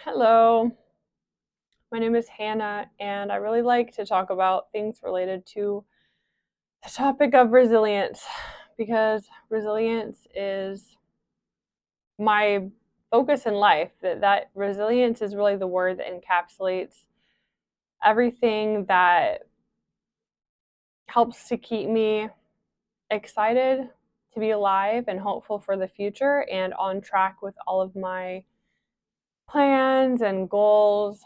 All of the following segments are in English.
Hello, my name is Hannah, and I really like to talk about things related to the topic of resilience because resilience is my focus in life. That resilience is really the word that encapsulates everything that helps to keep me excited to be alive and hopeful for the future and on track with all of my plans and goals.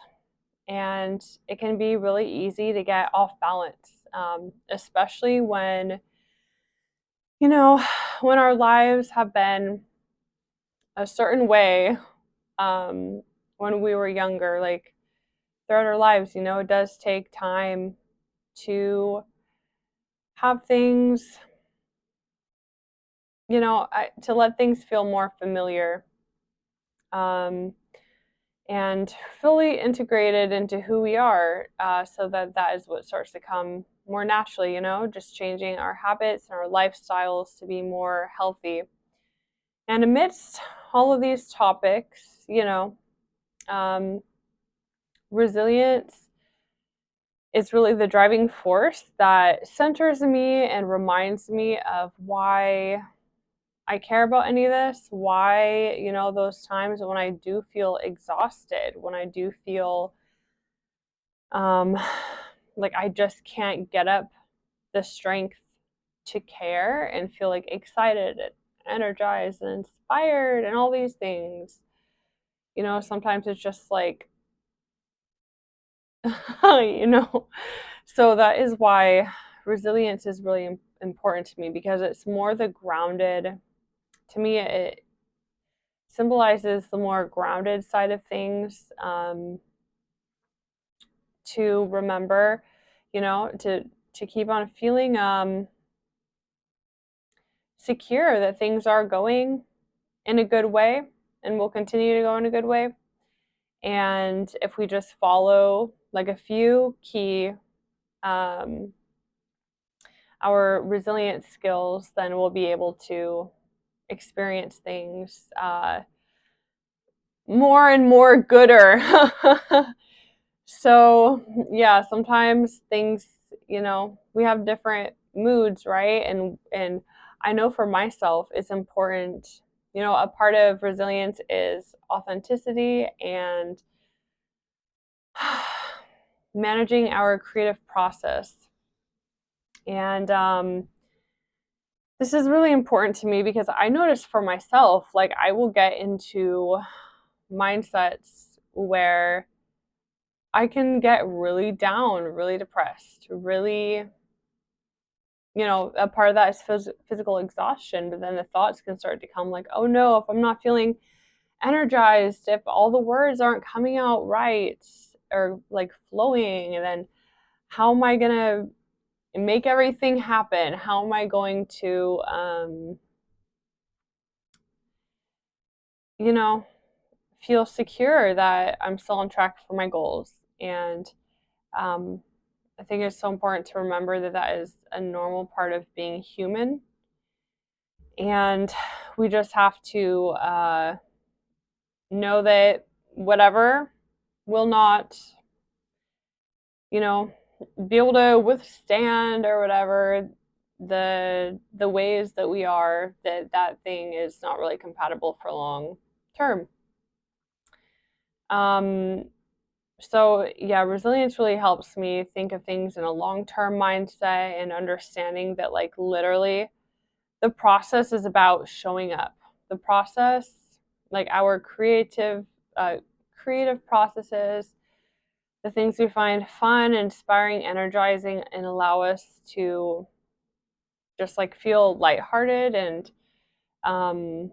And it can be really easy to get off balance, especially when, you know, when our lives have been a certain way when we were younger, like throughout our lives. It does take time to have things, to let things feel more familiar, um, and fully integrated into who we are, so that is what starts to come more naturally, just changing our habits and our lifestyles to be more healthy. And amidst all of these topics, um, resilience is really the driving force that centers me and reminds me of why I care about any of this, why, those times when I do feel exhausted, when I do feel um, like I just can't get up the strength to care and feel like excited and energized and inspired and all these things. Sometimes it's just like, you know, so that is why resilience is really important to me, because it's more the grounded, to me, it symbolizes the more grounded side of things, to remember, to keep on feeling secure that things are going in a good way and will continue to go in a good way. And if we just follow like a few key um, our resilience skills, then we'll be able to experience things more and more gooder. So yeah, sometimes things, we have different moods, right? And I know for myself, it's important. A part of resilience is authenticity and managing our creative process. And this is really important to me because I notice for myself, like I will get into mindsets where I can get really down, really depressed, really, a part of that is physical exhaustion, but then the thoughts can start to come like, oh no, if I'm not feeling energized, if all the words aren't coming out right or like flowing, and then how am I going to make everything happen? How am I going to, you know, feel secure that I'm still on track for my goals? And um, I think it's so important to remember that that is a normal part of being human. And we just have to know that whatever will not, you know, be able to withstand or whatever the ways that we are, that thing is not really compatible for long term. Um, so yeah, resilience really helps me think of things in a long term mindset and understanding that like literally the process is about showing up. The process, like our uh, creative processes, the things we find fun, inspiring, energizing, and allow us to just like feel lighthearted um,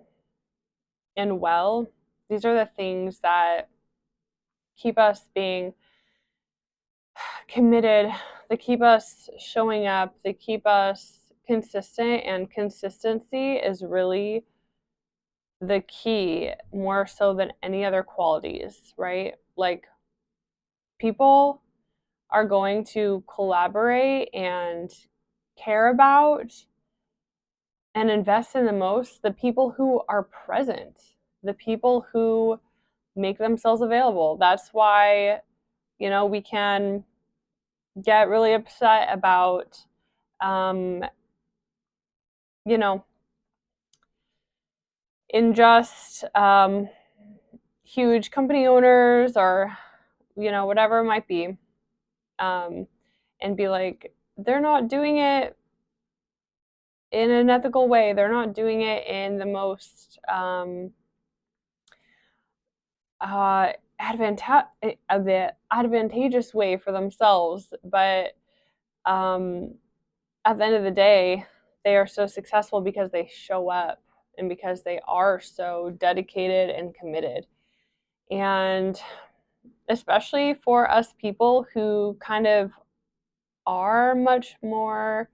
and well. These are the things that keep us being committed, that keep us showing up, that keep us consistent. And consistency is really the key, more so than any other qualities, right? Like people are going to collaborate and care about and invest in the most the people who are present, the people who make themselves available. That's why, we can get really upset about, um, you know, in just huge company owners or, whatever it might be, um, and be like, they're not doing it in an ethical way. They're not doing it in the most uh, the advantageous way for themselves. But um, at the end of the day, they are so successful because they show up and because they are so dedicated and committed. And especially for us people who kind of are much more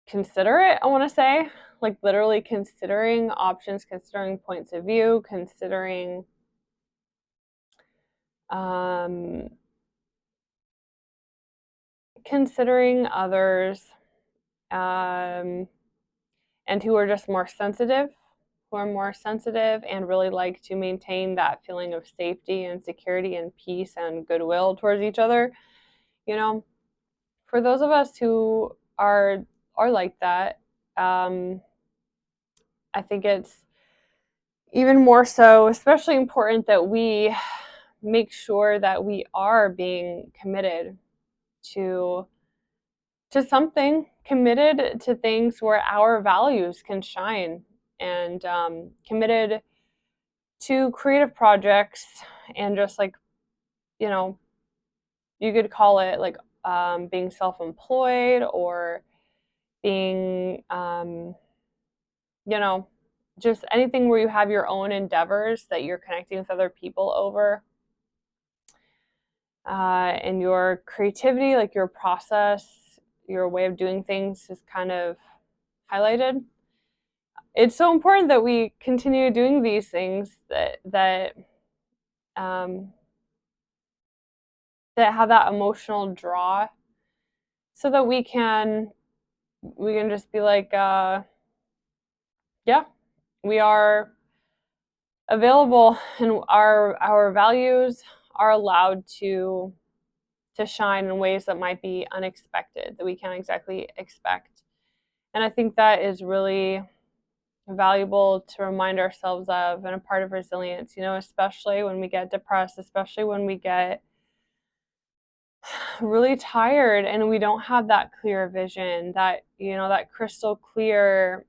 considerate, I want to say, like literally considering options, considering points of view, um, considering others, um, and who are just more sensitive, and really like to maintain that feeling of safety and security and peace and goodwill towards each other. You know, for those of us who are like that, I think it's even more so, especially important that we make sure that we are being committed to something, committed to things where our values can shine, and committed to creative projects, and just like, you know you could call it like being self-employed, or being you know just anything where you have your own endeavors that you're connecting with other people over, and your creativity, like your process, your way of doing things is kind of highlighted. It's so important that we continue doing these things um, that have that emotional draw, so that we can just be like, yeah, we are available, and our values are allowed to shine in ways that might be unexpected, that we can't exactly expect. And I think that is really valuable to remind ourselves of, and a part of resilience, especially when we get depressed, especially when we get really tired and we don't have that clear vision, that crystal clear,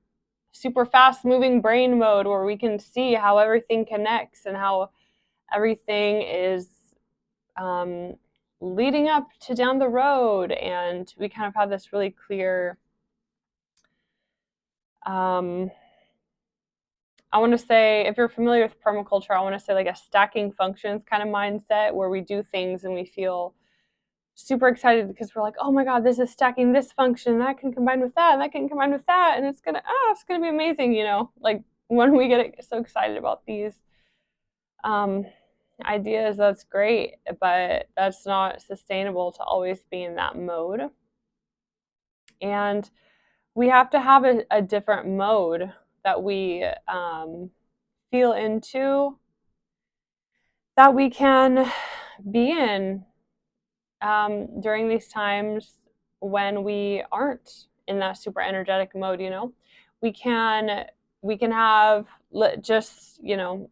super fast moving brain mode where we can see how everything connects and how everything is um, leading up to down the road. And we kind of have this really clear, I want to say, if you're familiar with permaculture, I want to say like a stacking functions kind of mindset, where we do things and we feel super excited because we're like, oh my god, this is stacking this function, that can combine with that, and that can combine with that, and it's gonna be amazing. Like when we get so excited about these um, ideas, that's great, but that's not sustainable to always be in that mode. And we have to have a different mode that we feel into, that we can be in during these times when we aren't in that super energetic mode. We can have just,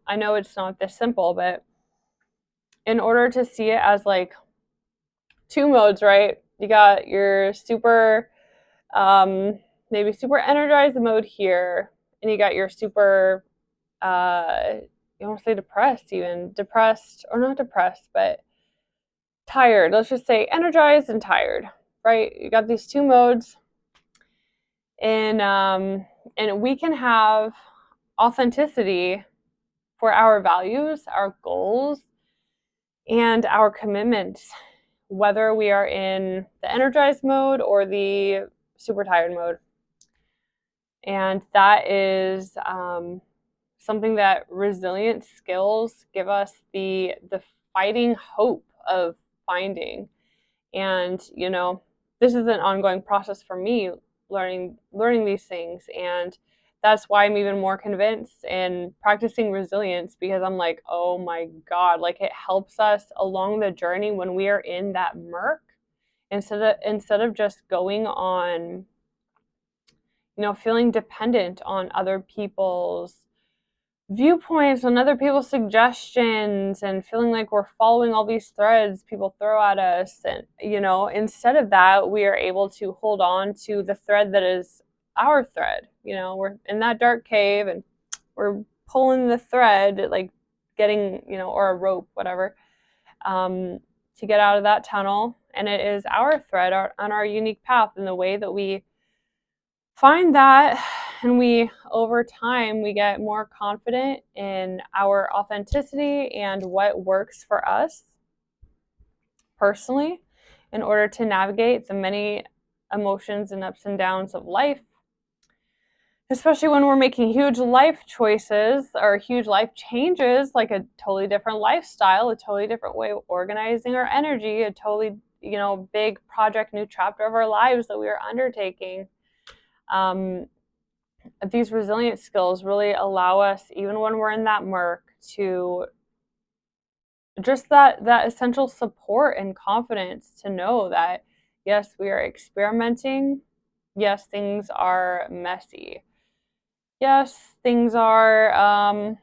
I know it's not this simple, but in order to see it as like two modes, right? You got your super maybe super energized mode here, and you got your super you want to say depressed, even depressed, or not depressed, but tired. Let's just say energized and tired, right? You got these two modes, and we can have authenticity for our values, our goals, and our commitments, whether we are in the energized mode or the super tired mode. And that is something that resilient skills give us the fighting hope of finding. And this is an ongoing process for me, learning these things, and that's why I'm even more convinced in practicing resilience, because I'm like, oh my God, like it helps us along the journey when we are in that murk, instead of just going on, feeling dependent on other people's viewpoints, on other people's suggestions, and feeling like we're following all these threads people throw at us. And, instead of that, we are able to hold on to the thread that is our thread. We're in that dark cave and we're pulling the thread, like getting, or a rope, whatever, to get out of that tunnel. And it is our thread on our unique path. And the way that we find that, and we over time we get more confident in our authenticity and what works for us personally in order to navigate the many emotions and ups and downs of life, especially when we're making huge life choices or huge life changes, like a totally different lifestyle, a totally different way of organizing our energy, a totally big project, new chapter of our lives that we are undertaking. These resilience skills really allow us, even when we're in that murk, to just that essential support and confidence to know that, yes, we are experimenting. Yes, things are messy. Yes, things are,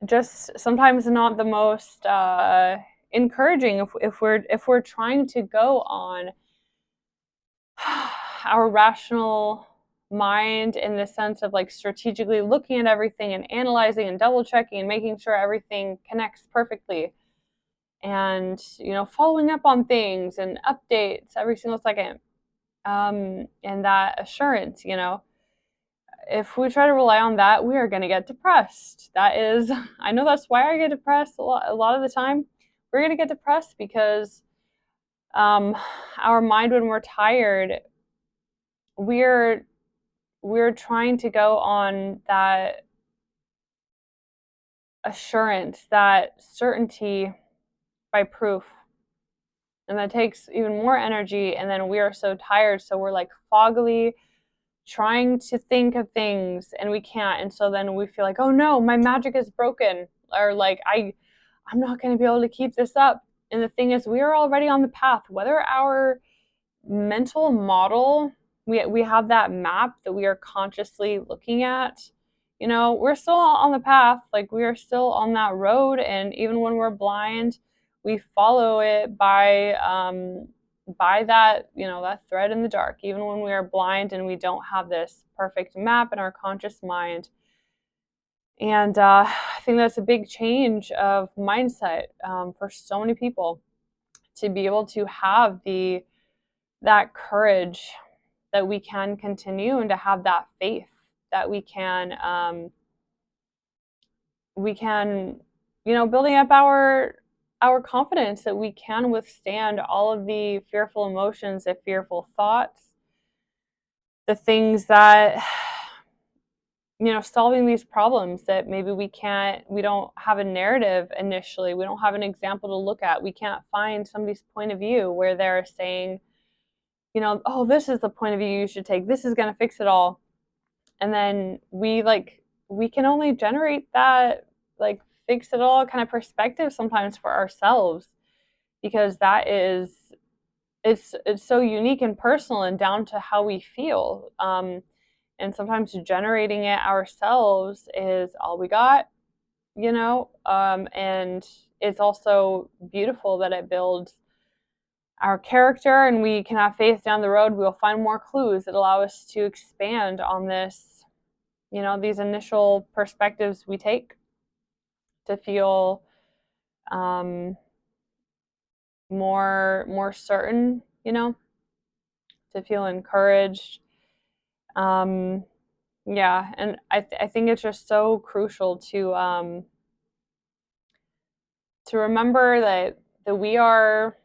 just sometimes not the most encouraging, if we're trying to go on our rational mind, in the sense of like strategically looking at everything and analyzing and double checking and making sure everything connects perfectly, and following up on things and updates every single second, and that assurance. If we try to rely on that, we are going to get depressed. That is, I know that's why I get depressed a lot of the time. We're going to get depressed because our mind, when we're tired, we're trying to go on that assurance, that certainty by proof. And that takes even more energy. And then we are so tired. So we're like foggily trying to think of things and we can't. And so then we feel like, oh no, my magic is broken. Or like, I'm not going to be able to keep this up. And the thing is, we are already on the path. Whether our mental model, we have that map that we are consciously looking at, we're still on the path. Like, we are still on that road, and even when we're blind, we follow it by that, that thread in the dark. Even when we are blind and we don't have this perfect map in our conscious mind. And I think that's a big change of mindset, for so many people, to be able to have that courage that we can continue, and to have that faith that we can building up our confidence that we can withstand all of the fearful emotions, the fearful thoughts, the things that solving these problems that maybe we don't have a narrative initially, we don't have an example to look at, we can't find somebody's point of view where they're saying, oh, this is the point of view you should take, this is going to fix it all. And then we can only generate that, like, fix it all kind of perspective sometimes for ourselves, because that is, it's so unique and personal and down to how we feel. And sometimes generating it ourselves is all we got, and it's also beautiful that it builds our character, and we can have faith down the road. We'll find more clues that allow us to expand on this, these initial perspectives we take, to feel more certain, to feel encouraged. Yeah, and I think it's just so crucial to remember that we are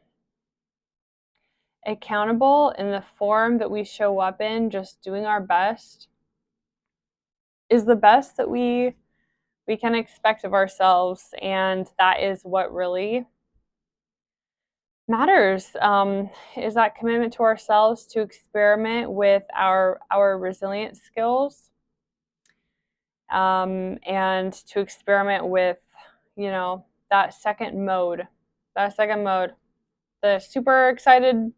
accountable in the form that we show up in. Just doing our best is the best that we can expect of ourselves, and that is what really matters, is that commitment to ourselves to experiment with our resilience skills, and to experiment with, that second mode, the super excited,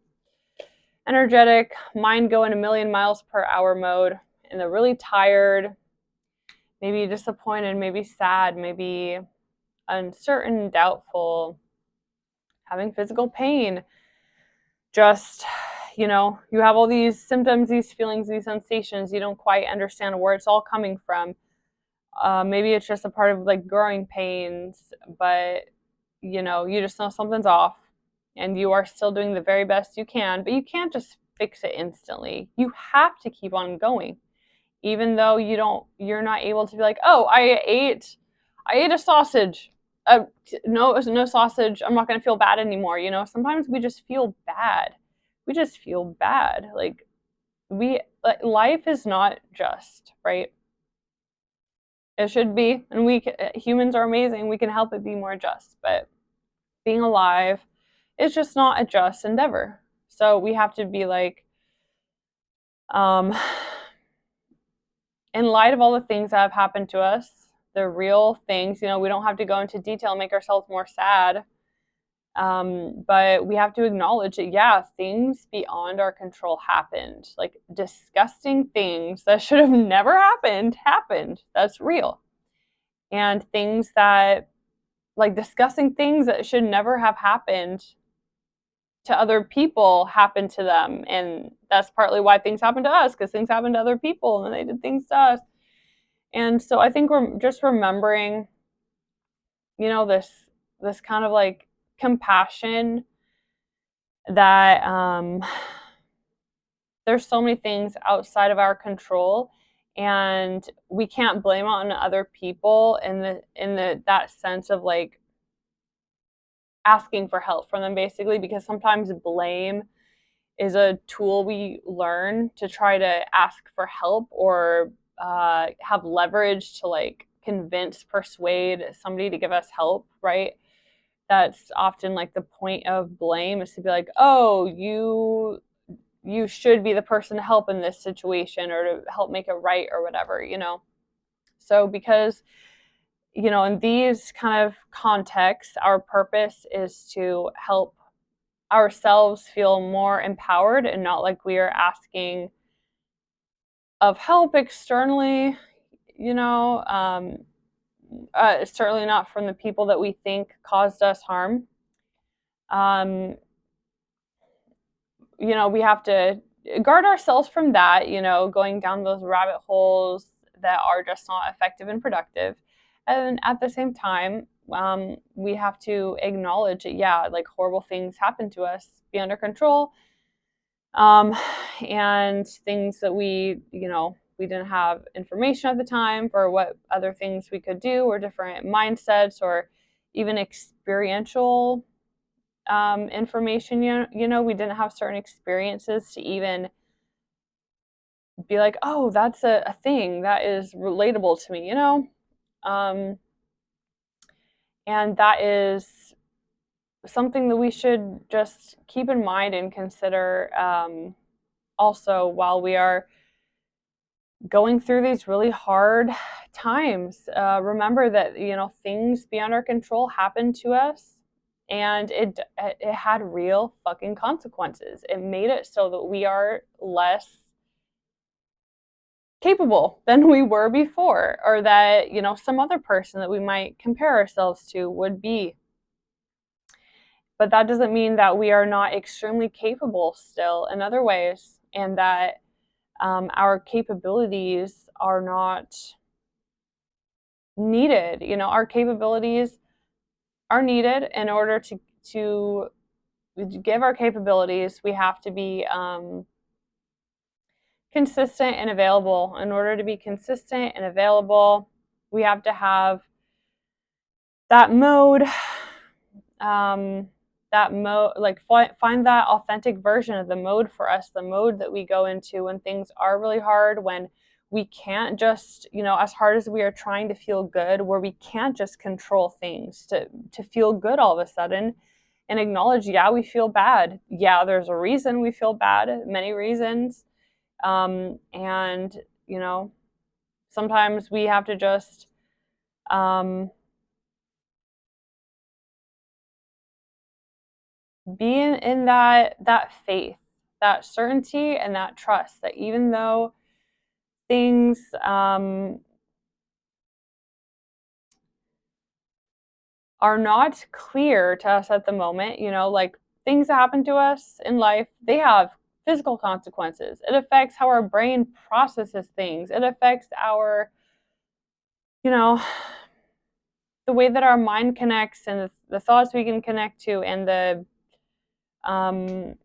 energetic, mind going a million miles per hour mode, and the really tired, maybe disappointed, maybe sad, maybe uncertain, doubtful, having physical pain. Just, you have all these symptoms, these feelings, these sensations. You don't quite understand where it's all coming from. Maybe it's just a part of like growing pains, but you just know something's off, and you are still doing the very best you can, but you can't just fix it instantly. You have to keep on going, even though you're not able to be like, oh, I ate a sausage. No, it was no sausage. I'm not going to feel bad anymore. Sometimes we just feel bad. We just feel bad. Life is not just, right? It should be, and humans are amazing. We can help it be more just, but being alive is just not a just endeavor. So we have to be like, um, in light of all the things that have happened to us, the real things, we don't have to go into detail and make ourselves more sad. But we have to acknowledge that, yeah, things beyond our control happened. Like disgusting things that should have never happened. That's real. And things that, like disgusting things that should never have happened to other people happened to them. And that's partly why things happen to us, because things happen to other people and they did things to us. And so I think we're just remembering, this kind of like compassion that, there's so many things outside of our control, and we can't blame it on other people in that sense of like asking for help from them, basically, because sometimes blame is a tool we learn to try to ask for help, or have leverage to like persuade somebody to give us help, right? That's often like the point of blame, is to be like, oh, you should be the person to help in this situation, or to help make it right, or whatever. So because, in these kind of contexts, our purpose is to help ourselves feel more empowered, and not like we are asking of help externally, certainly not from the people that we think caused us harm. We have to guard ourselves from that, going down those rabbit holes that are just not effective and productive. And at the same time, we have to acknowledge that, yeah, like horrible things happen to us, be under control, and things that we didn't have information at the time for what other things we could do, or different mindsets, or even experiential information. We didn't have certain experiences to even be like, oh, that's a thing that is relatable to me. And that is something that we should just keep in mind and consider, also, while we are going through these really hard times. Remember that, things beyond our control happen to us, and it had real fucking consequences. It made it so that we are less capable than we were before, or that, some other person that we might compare ourselves to would be. But that doesn't mean that we are not extremely capable still in other ways, and that, our capabilities are not needed. Our capabilities are needed. In order to give our capabilities, we have to be, consistent and available. In order to be consistent and available, we have to have that mode, like find that authentic version of the mode for us, the mode that we go into when things are really hard, when we can't just, as hard as we are trying to feel good, where we can't just control things to feel good all of a sudden. and acknowledge, yeah, we feel bad. Yeah, there's a reason we feel bad, many reasons. And, you know, sometimes we have to just be in that faith, that certainty, and that trust that even though things are not clear to us at the moment, you know, like things that happen to us in life, they have physical consequences. It affects how our brain processes things. It affects our, you know, the way that our mind connects and the thoughts we can connect to, and um,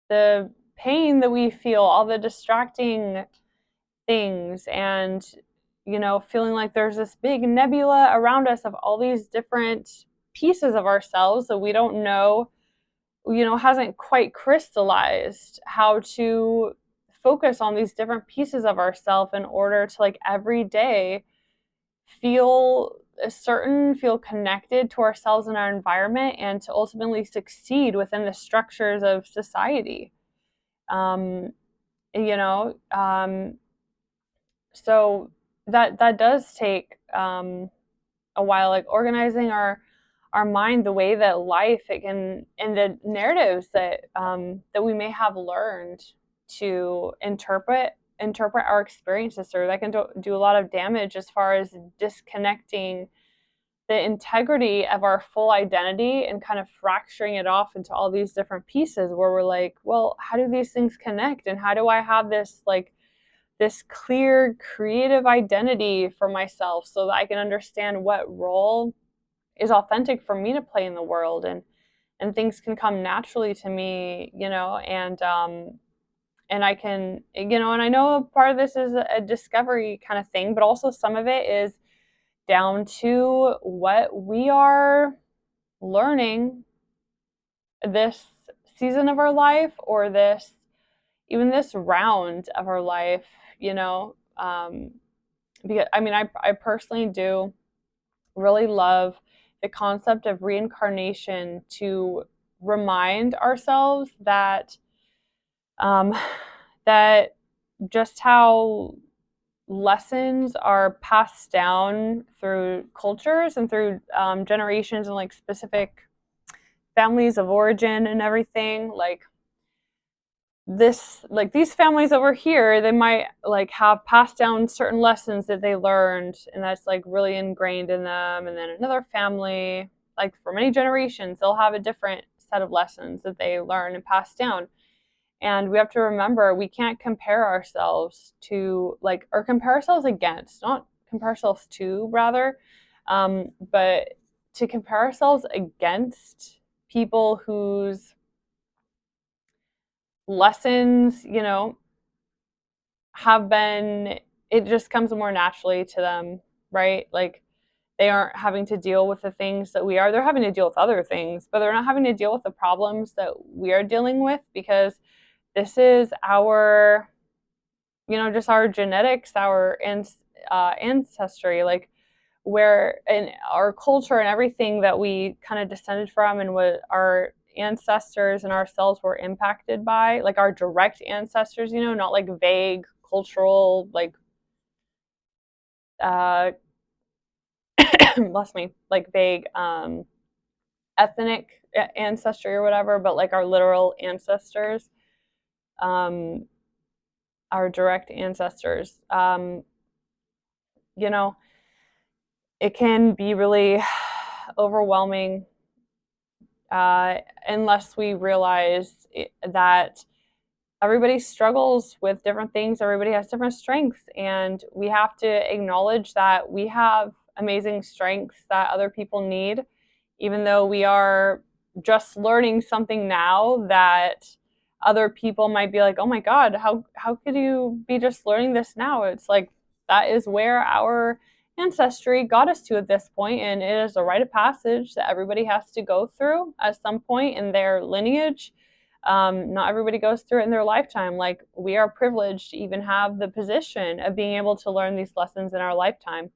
the pain that we feel, all the distracting things, and, you know, feeling like there's this big nebula around us of all these different pieces of ourselves that we don't know, you know, hasn't quite crystallized how to focus on these different pieces of ourselves in order to, like, every day feel certain, feel connected to ourselves and our environment, and to ultimately succeed within the structures of society. Um, you know, so that does take a while, like organizing our mind the way that life it can, and the narratives that we may have learned to interpret our experiences through, that can do a lot of damage as far as disconnecting the integrity of our full identity and kind of fracturing it off into all these different pieces where we're like, well, how do these things connect, and how do I have this, like, this clear creative identity for myself so that I can understand what role is authentic for me to play in the world, and things can come naturally to me, you know, and I can, you know, and I know part of this is a discovery kind of thing, but also some of it is down to what we are learning this season of our life, or this, even this round of our life, you know. Because I mean, I personally do really love the concept of reincarnation, to remind ourselves that um, that just how lessons are passed down through cultures and through generations, and like specific families of origin and everything, like these families over here, they might like have passed down certain lessons that they learned, and that's like really ingrained in them, and then another family, like for many generations, they'll have a different set of lessons that they learn and pass down. And we have to remember, we can't compare ourselves to, like, or compare ourselves against, not compare ourselves to, rather, but to compare ourselves against people whose lessons, you know, have been, it just comes more naturally to them, right? Like, they aren't having to deal with the things that we are. They're having to deal with other things, but they're not having to deal with the problems that we are dealing with, because this is our, you know, just our genetics, our ancestry, like where in our culture and everything that we kind of descended from, and what our ancestors and ourselves were impacted by, like our direct ancestors, you know, not like vague cultural, like uh bless me, like vague ethnic ancestry or whatever, but like our literal ancestors, um our direct ancestors. You know, it can be really overwhelming, unless we realize that everybody struggles with different things, everybody has different strengths, and we have to acknowledge that we have amazing strengths that other people need, even though we are just learning something now that other people might be like, oh my God, how could you be just learning this now? It's like, that is where our ancestry got us to at this point, and it is a rite of passage that everybody has to go through at some point in their lineage. Not everybody goes through it in their lifetime. Like, we are privileged to even have the position of being able to learn these lessons in our lifetime.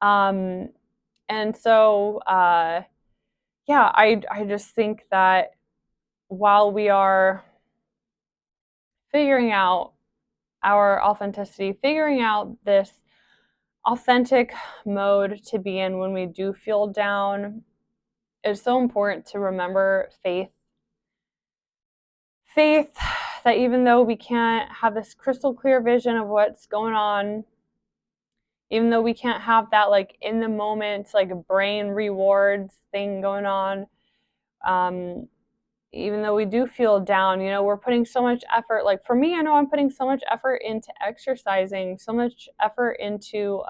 And so yeah, I just think that while we are figuring out our authenticity, figuring out this authentic mode to be in when we do feel down, it's so important to remember faith. Faith that even though we can't have this crystal clear vision of what's going on, even though we can't have that like in the moment, like brain rewards thing going on, um, even though we do feel down, we're putting so much effort. Like for me, I know I'm putting so much effort into exercising, so much effort into,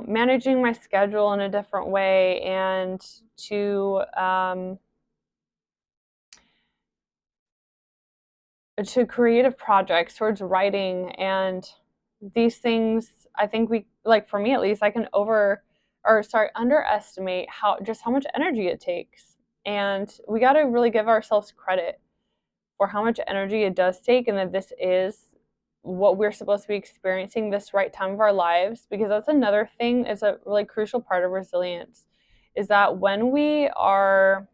managing my schedule in a different way, and to creative projects, towards writing, and these things. I think we, like for me at least, I can underestimate how much energy it takes, and we got to really give ourselves credit for how much energy it does take, and that this is what we're supposed to be experiencing this right time of our lives. Because that's another thing, is a really crucial part of resilience, is that when we are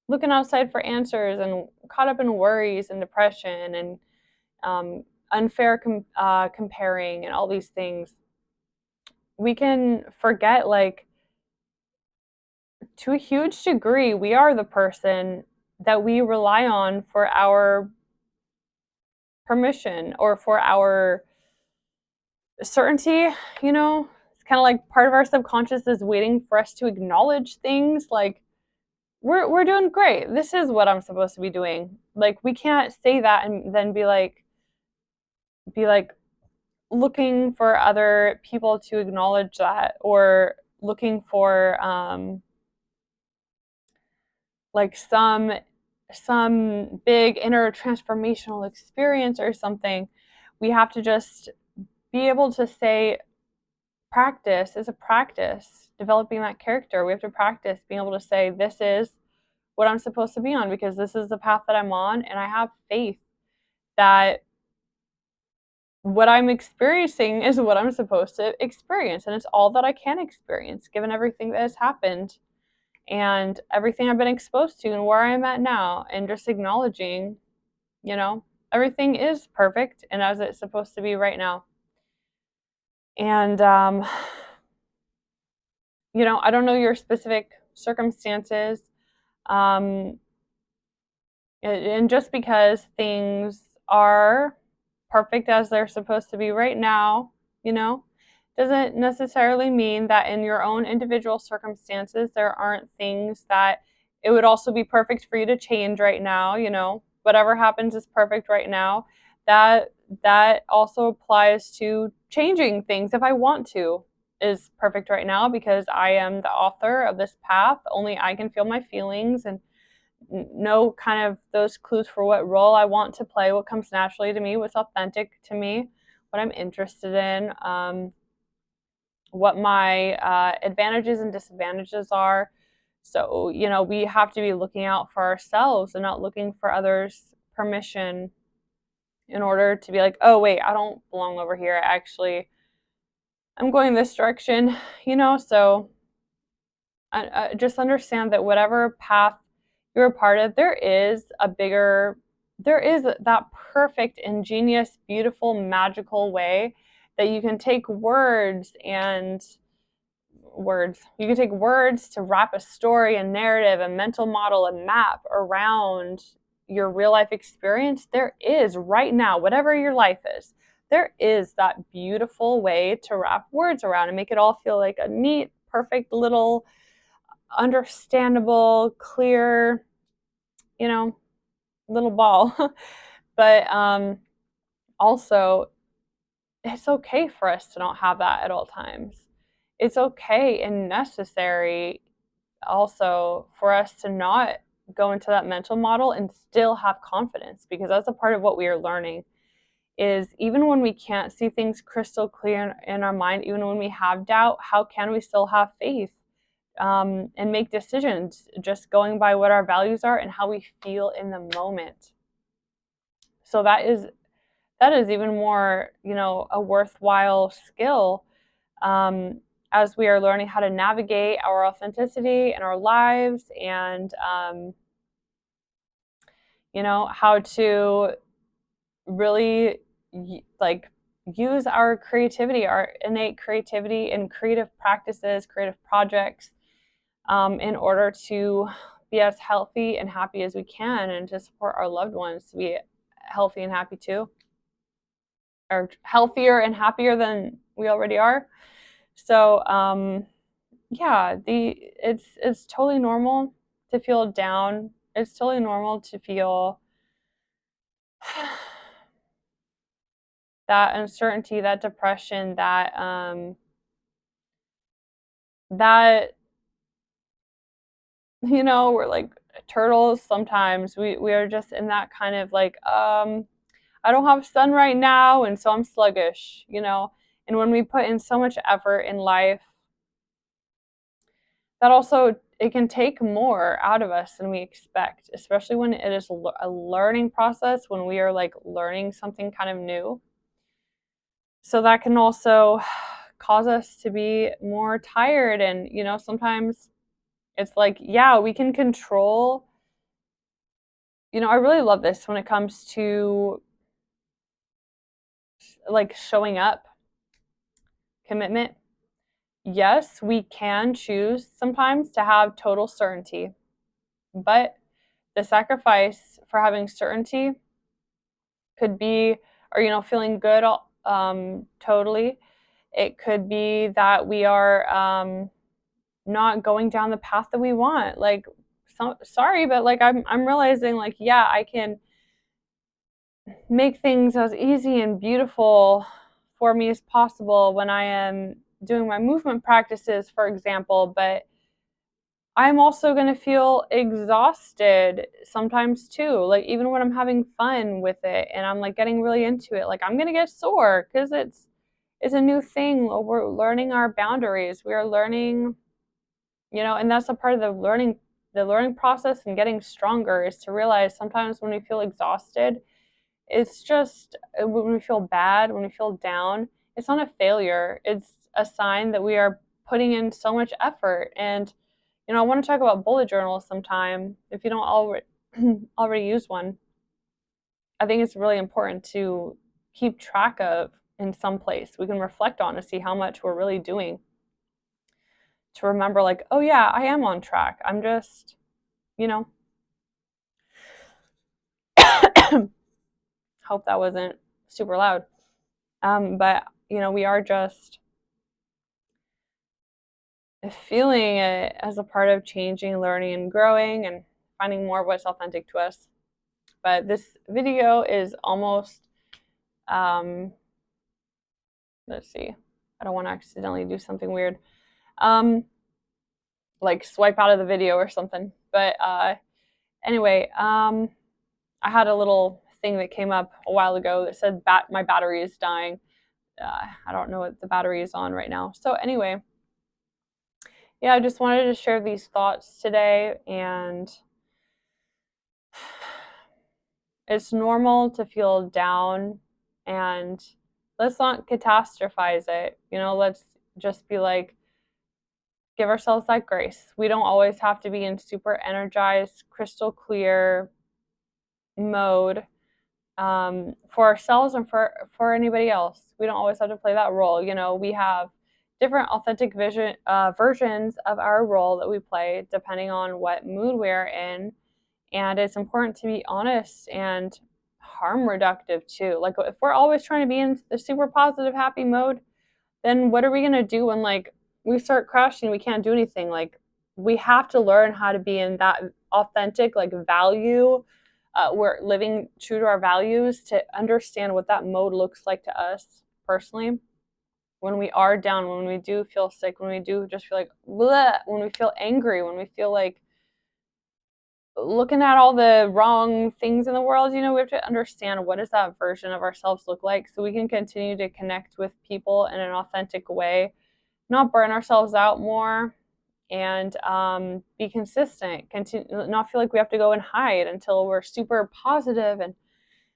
looking outside for answers and caught up in worries and depression and unfair comparing and all these things, we can forget, like, to a huge degree, we are the person that we rely on for our permission or for our certainty. It's kind of like part of our subconscious is waiting for us to acknowledge things like, we're doing great, this is what I'm supposed to be doing. Like, we can't say that and then be like looking for other people to acknowledge that, or looking for like some big inner transformational experience or something. We have to just be able to say, practice is a practice developing that character. We have to practice being able to say, this is what I'm supposed to be on, because this is the path that I'm on, and I have faith that what I'm experiencing is what I'm supposed to experience, and it's all that I can experience given everything that has happened and everything I've been exposed to and where I'm at now. And just acknowledging, you know everything is perfect and as it's supposed to be right now. And I don't know your specific circumstances, um, and just because things are perfect as they're supposed to be right now, you know, doesn't necessarily mean that in your own individual circumstances there aren't things that it would also be perfect for you to change right now. Whatever happens is perfect right now. That also applies to changing things, if I want to, is perfect right now, because I am the author of this path. Only I can feel my feelings and know kind of those clues for what role I want to play, what comes naturally to me, what's authentic to me, what I'm interested in, what my advantages and disadvantages are. So, we have to be looking out for ourselves and not looking for others' permission in order to be like, oh, wait, I don't belong over here. I'm going this direction, So I just understand that whatever path you're a part of, there is that perfect, ingenious, beautiful, magical way that you can take you can take words to wrap a story, a narrative, a mental model, a map around your real life experience. There is right now, whatever your life is, there is that beautiful way to wrap words around and make it all feel like a neat, perfect little understandable, clear, you know, little ball. But also, it's okay for us to not have that at all times. It's okay and necessary also for us to not go into that mental model and still have confidence, because that's a part of what we are learning, is even when we can't see things crystal clear in our mind, even when we have doubt, how can we still have faith, and make decisions just going by what our values are and how we feel in the moment? So that is even more, a worthwhile skill, um, as we are learning how to navigate our authenticity in our lives, and how to really like use our creativity, our innate creativity in creative practices, creative projects, in order to be as healthy and happy as we can, and to support our loved ones to be healthy and happy too, or healthier and happier than we already are. So yeah, it's totally normal to feel down. It's totally normal to feel that uncertainty, that depression, that we're like turtles sometimes. We are just in that kind of like, I don't have sun right now, and so I'm sluggish. And when we put in so much effort in life, that also, it can take more out of us than we expect, especially when it is a learning process, when we are like learning something kind of new. So that can also cause us to be more tired. And sometimes it's like, yeah, we can control. I really love this when it comes to like showing up, commitment. Yes, we can choose sometimes to have total certainty, but the sacrifice for having certainty could be, or feeling good, totally. It could be that we are not going down the path that we want. Like, sorry, but like I'm realizing, like, yeah, I can make things as easy and beautiful for me as possible when I am doing my movement practices, for example, but I'm also going to feel exhausted sometimes too. Like, even when I'm having fun with it and I'm like getting really into it, like I'm going to get sore because it's a new thing. We're learning our boundaries. We are learning, and that's a part of the learning process, and getting stronger is to realize sometimes when we feel exhausted, it's just when we feel bad, when we feel down, it's not a failure. It's a sign that we are putting in so much effort. And I want to talk about bullet journals sometime. If you don't already use one, I think it's really important to keep track of in some place we can reflect on to see how much we're really doing. To remember, like, oh yeah, I am on track. I'm just, you know, hope that wasn't super loud. But we are just feeling it as a part of changing, learning, and growing, and finding more of what's authentic to us. But this video is almost, let's see, I don't want to accidentally do something weird, like swipe out of the video or something. But anyway, I had a little thing that came up a while ago that said my battery is dying. I don't know what the battery is on right now. So anyway, yeah, I just wanted to share these thoughts today, and it's normal to feel down, and let's not catastrophize it. Let's just be like, give ourselves that grace. We don't always have to be in super energized, crystal clear mode, for ourselves and for anybody else. We don't always have to play that role. We have different authentic versions of our role that we play depending on what mood we're in. And it's important to be honest and harm reductive too. Like, if we're always trying to be in the super positive, happy mode, then what are we going to do when like we start crashing, we can't do anything? Like, we have to learn how to be in that authentic, like, value. We're living true to our values, to understand what that mode looks like to us personally. When we are down, when we do feel sick, when we do just feel like bleh, when we feel angry, when we feel like looking at all the wrong things in the world, we have to understand, what does that version of ourselves look like, so we can continue to connect with people in an authentic way, not burn ourselves out more, and be consistent, not feel like we have to go and hide until we're super positive and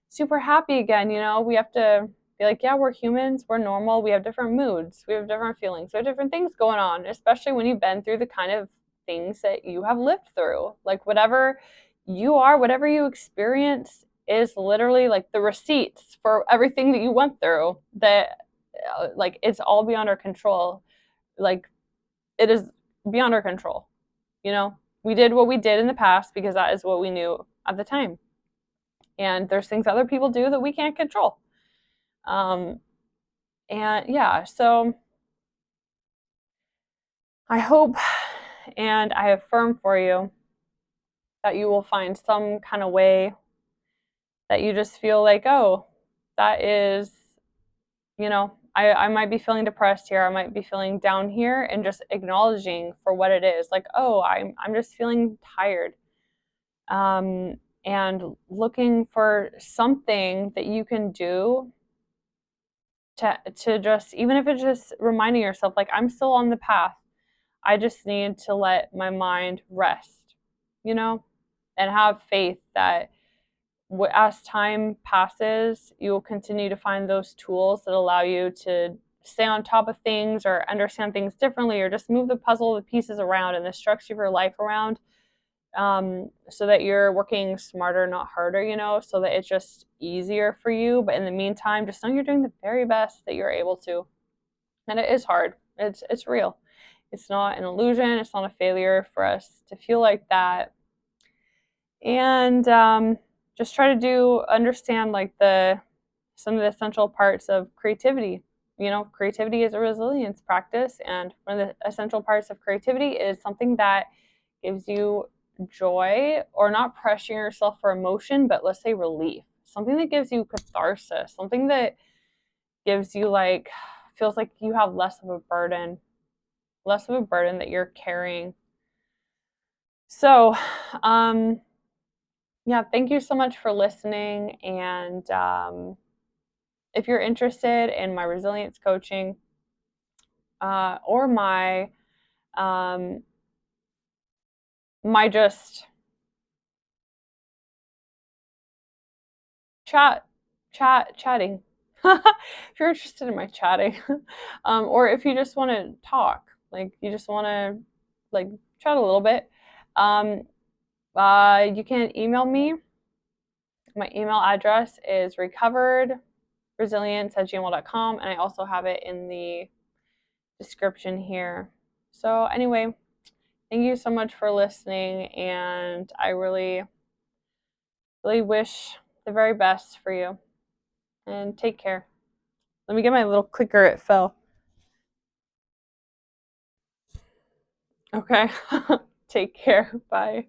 super happy again. We have to be like, yeah, we're humans, we're normal, we have different moods, we have different feelings, we have different things going on, especially when you've been through the kind of things that you have lived through. Like whatever you are, whatever you experience is literally like the receipts for everything that you went through, that like it's all beyond our control. Like it is beyond our control. You know, we did what we did in the past because that is what we knew at the time. And there's things other people do that we can't control. Um, and yeah, so I hope and I affirm for you that you will find some kind of way that you just feel like, oh, that is, you know, I might be feeling depressed here, I might be feeling down here, and just acknowledging for what it is. Like, oh, I'm just feeling tired. And looking for something that you can do to just, even if it's just reminding yourself, like, I'm still on the path. I just need to let my mind rest, you know, and have faith that as time passes, you will continue to find those tools that allow you to stay on top of things or understand things differently, or just move the puzzle, the pieces around and the structure of your life around, so that you're working smarter, not harder, you know, so that it's just easier for you. But in the meantime, just know you're doing the very best that you're able to. And it is hard. It's real. It's not an illusion. It's not a failure for us to feel like that. And just try to understand like some of the essential parts of creativity. You know, creativity is a resilience practice, and one of the essential parts of creativity is something that gives you joy, or not pressuring yourself for emotion, but let's say relief. Something that gives you catharsis, something that gives you like, feels like you have less of a burden that you're carrying. So, yeah, thank you so much for listening. And if you're interested in my resilience coaching, or my just chatting, if you're interested in my chatting, or if you just want to talk, like you just want to like chat a little bit, you can email me. My email address is recoveredresilience@gmail.com, and I also have it in the description here. So anyway, thank you so much for listening, and I really, really wish the very best for you. And take care. Let me get my little clicker, it fell. Okay. Take care. Bye.